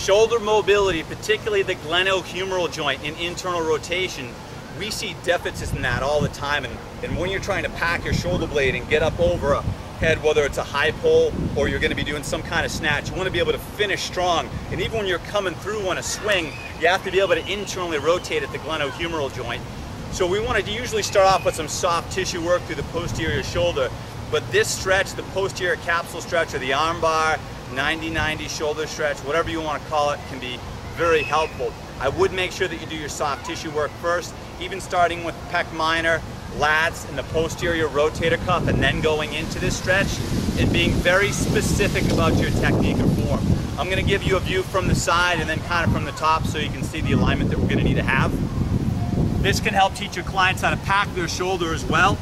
Shoulder mobility, particularly the glenohumeral joint in internal rotation, we see deficits in that all the time. And when you're trying to pack your shoulder blade and get up over a head, whether it's a high pull or you're going to be doing some kind of snatch, you want to be able to finish strong. And even when you're coming through on a swing, you have to be able to internally rotate at the glenohumeral joint. So we want to usually start off with some soft tissue work through the posterior shoulder. But this stretch, the posterior capsule stretch or the arm bar, 90-90 shoulder stretch, whatever you want to call it, can be very helpful. I would make sure that you do your soft tissue work first, even starting with pec minor, lats, and the posterior rotator cuff, and then going into this stretch, and being very specific about your technique or form. I'm going to give you a view from the side and then kind of from the top so you can see the alignment that we're going to need to have. This can help teach your clients how to pack their shoulder as well.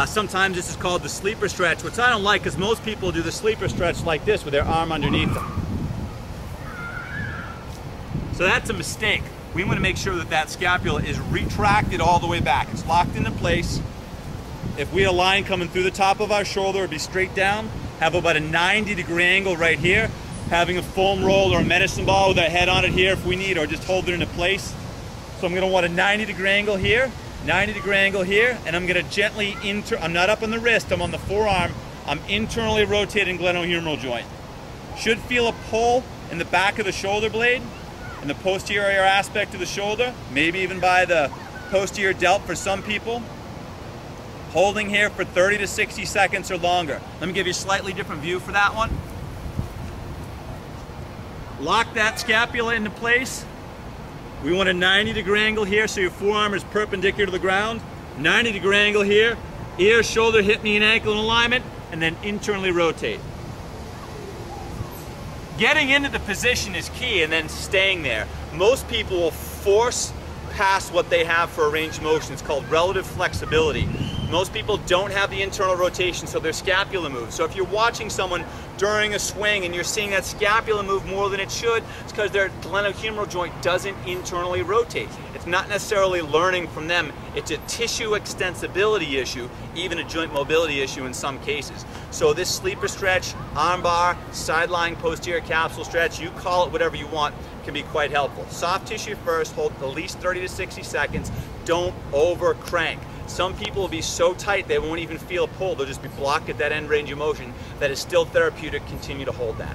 Sometimes this is called the sleeper stretch, which I don't like because most people do the sleeper stretch like this with their arm underneath them. So that's a mistake. We want to make sure that that scapula is retracted all the way back. It's locked into place. If we had a line coming through the top of our shoulder, it'd be straight down, have about a 90-degree angle right here, having a foam roll or a medicine ball with a head on it here if we need, or just hold it into place. So I'm going to want a 90-degree angle here, 90-degree angle here, and I'm going to gently, I'm not up on the wrist, I'm on the forearm, I'm internally rotating glenohumeral joint. Should feel a pull in the back of the shoulder blade, in the posterior aspect of the shoulder, maybe even by the posterior delt for some people. Holding here for 30 to 60 seconds or longer. Let me give you a slightly different view for that one. Lock that scapula into place. We want a 90-degree angle here so your forearm is perpendicular to the ground. 90-degree angle here, ear, shoulder, hip, knee, and ankle in alignment, and then internally rotate. Getting into the position is key and then staying there. Most people will force past what they have for a range of motion. It's called relative flexibility. Most people don't have the internal rotation, so their scapula moves. So if you're watching someone during a swing and you're seeing that scapula move more than it should, it's because their glenohumeral joint doesn't internally rotate. It's not necessarily learning from them. It's a tissue extensibility issue, even a joint mobility issue in some cases. So this sleeper stretch, arm bar, sideline posterior capsule stretch, you call it whatever you want, can be quite helpful. Soft tissue first, hold at least 30 to 60 seconds. Don't over crank. Some people will be so tight they won't even feel a pull. They'll just be blocked at that end range of motion. That is still therapeutic. Continue to hold that.